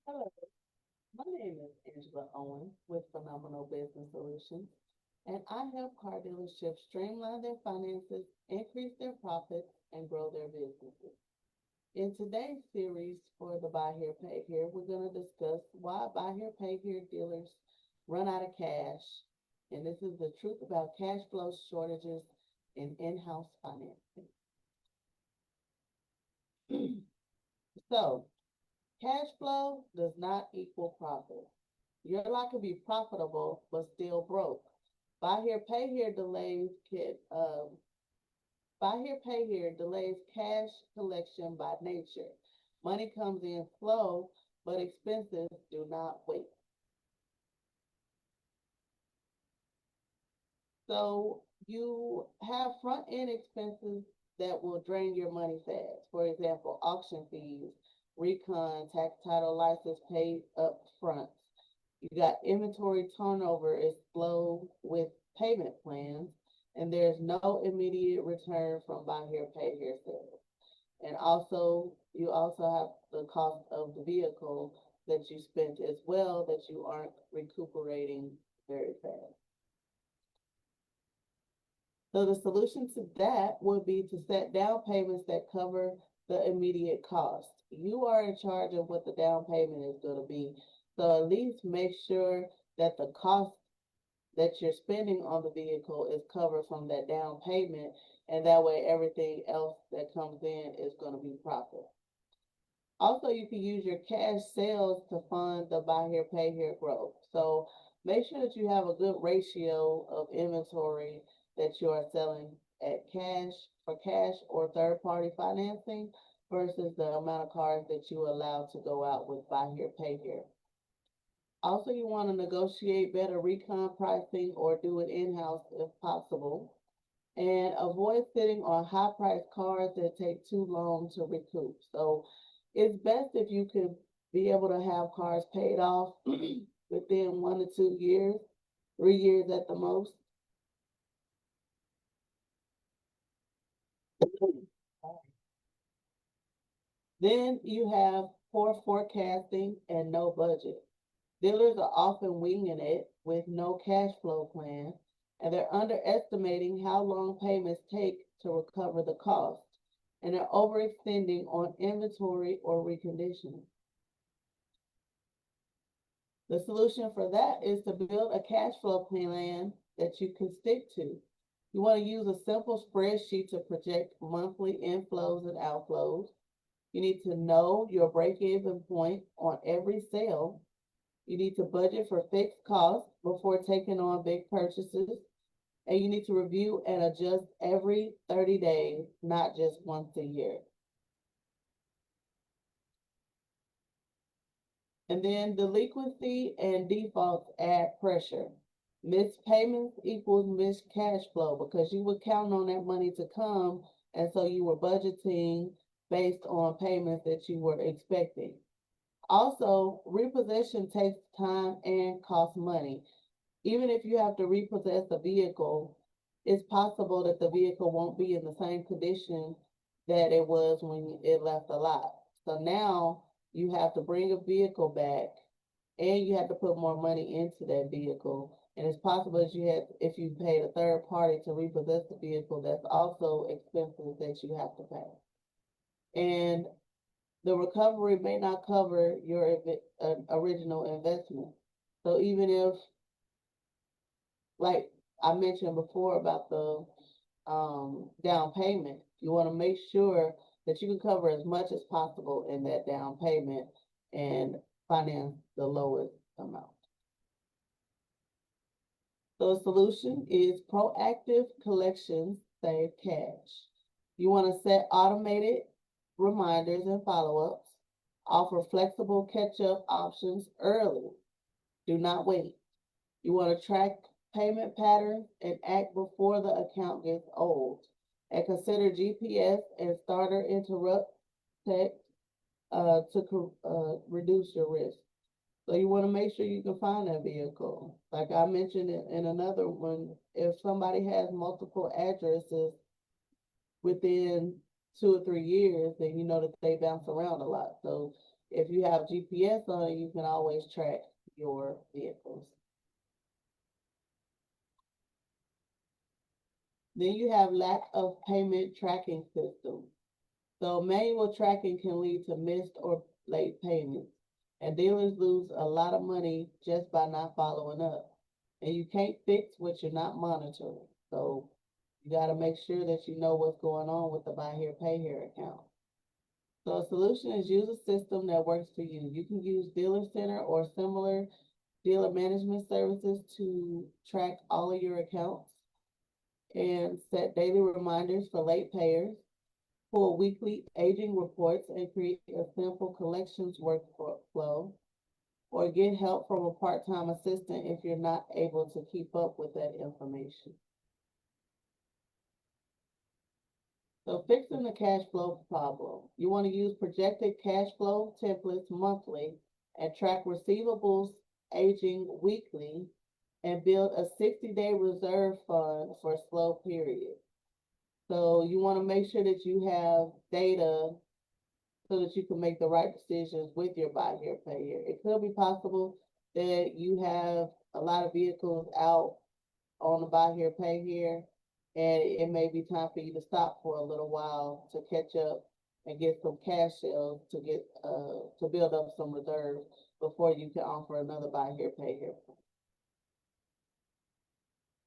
Hello, my name is Angela Owen with Phenomenal Business Solutions, and I help car dealerships streamline their finances, increase their profits, and grow their businesses. In today's series for the Buy Here, Pay Here, we're going to discuss why Buy Here, Pay Here dealers run out of cash, and this is the truth about cash flow shortages in in-house financing. So, cash flow does not equal profit. Your lot could be profitable but still broke. Buy here, pay here buy here, pay here delays cash collection by nature. Money comes in slow, but expenses do not wait. So you have front end expenses that will drain your money fast. For example, auction fees, recon, tax title license paid up front. You got inventory turnover is slow with payment plans, and there's no immediate return from buy here, pay here sales. And also, you also have the cost of the vehicle that you spent as well that you aren't recuperating very fast. So the solution to that would be to set down payments that cover the immediate cost. You are in charge of what the down payment is going to be. So at least make sure that the cost that you're spending on the vehicle is covered from that down payment, and that way everything else that comes in is going to be profit. Also, you can use your cash sales to fund the buy here, pay here growth. So make sure that you have a good ratio of inventory that you are selling at cash or third party financing versus the amount of cars that you allow to go out with buy here, pay here. Also, you want to negotiate better recon pricing or do it in-house if possible. And avoid sitting on high-priced cars that take too long to recoup. So it's best if you could be able to have cars paid off within 1 to 2 years, 3 years at the most. Then you have poor forecasting and no budget. Dealers are often winging it with no cash flow plan, and they're underestimating how long payments take to recover the cost, and they're overextending on inventory or reconditioning. The solution for that is to build a cash flow plan that you can stick to. You want to use a simple spreadsheet to project monthly inflows and outflows. You need to know your break even point on every sale. You need to budget for fixed costs before taking on big purchases. And you need to review and adjust every 30 days, not just once a year. And then delinquency and defaults add pressure. Missed payments equals missed cash flow because you were counting on that money to come, and so you were budgeting based on payments that you were expecting. Also, repossession takes time and costs money. Even if you have to repossess a vehicle, it's possible that the vehicle won't be in the same condition that it was when it left the lot. So now you have to bring a vehicle back and you have to put more money into that vehicle. And it's possible that if you paid a third party to repossess the vehicle, that's also expenses that you have to pay. And the recovery may not cover your original investment. So even if, like I mentioned before about the down payment, you want to make sure that you can cover as much as possible in that down payment and finance the lowest amount. So the solution is proactive collections save cash. You want to set automated reminders and follow-ups. Offer flexible catch-up options early. Do not wait. You want to track payment patterns and act before the account gets old. And consider GPS and starter interrupt tech to reduce your risk. So you want to make sure you can find that vehicle. Like I mentioned in another one, if somebody has multiple addresses within 2 or 3 years, then you know that they bounce around a lot. So If you have GPS on it, you can always track your vehicles. Then you have lack of payment tracking system. So manual tracking can lead to missed or late payments, and dealers lose a lot of money just by not following up. And you can't fix what you're not monitoring. So you got to make sure that you know what's going on with the buy here, pay here account. So a solution is use a system that works for you. You can use Dealer Center or similar dealer management services to track all of your accounts and set daily reminders for late payers, pull weekly aging reports and create a simple collections workflow, or get help from a part-time assistant if you're not able to keep up with that information. So fixing the cash flow problem. You want to use projected cash flow templates monthly and track receivables aging weekly and build a 60-day reserve fund for slow periods. So you want to make sure that you have data so that you can make the right decisions with your buy here, pay here. It could be possible that you have a lot of vehicles out on the buy here, pay here, and it may be time for you to stop for a little while to catch up and get some cash sales to build up some reserves before you can offer another buy here, pay here.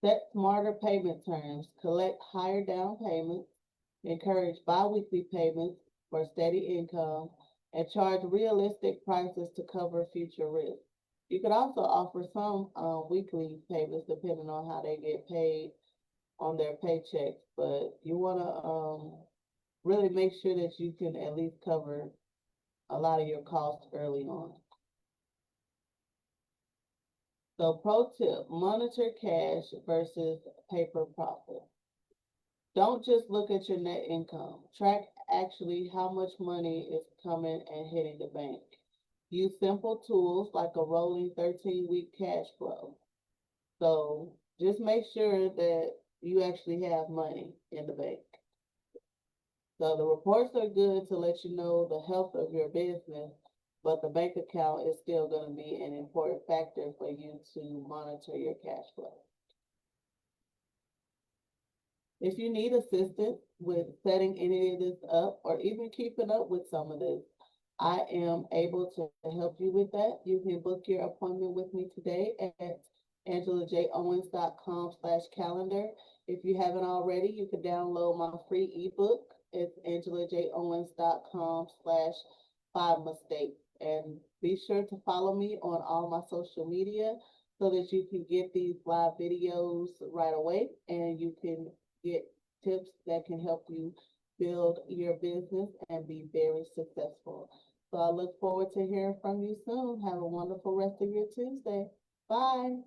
Set smarter payment terms, collect higher down payments, encourage biweekly payments for steady income, and charge realistic prices to cover future risks. You could also offer some weekly payments depending on how they get paid on their paychecks, but you want to really make sure that you can at least cover a lot of your costs early on. So pro tip, monitor cash versus paper profit. Don't just look at your net income. Track actually how much money is coming and hitting the bank. Use simple tools like a rolling 13-week cash flow. So just make sure that you actually have money in the bank. So the reports are good to let you know the health of your business, but the bank account is still going to be an important factor for you to monitor your cash flow. If you need assistance with setting any of this up or even keeping up with some of this, I am able to help you with that. You can book your appointment with me today at angelajowens.com/calendar. If you haven't already, you can download my free ebook. It's angelajowens.com/5mistakes. And be sure to follow me on all my social media so that you can get these live videos right away and you can get tips that can help you build your business and be very successful. So I look forward to hearing from you soon. Have a wonderful rest of your Tuesday. Bye.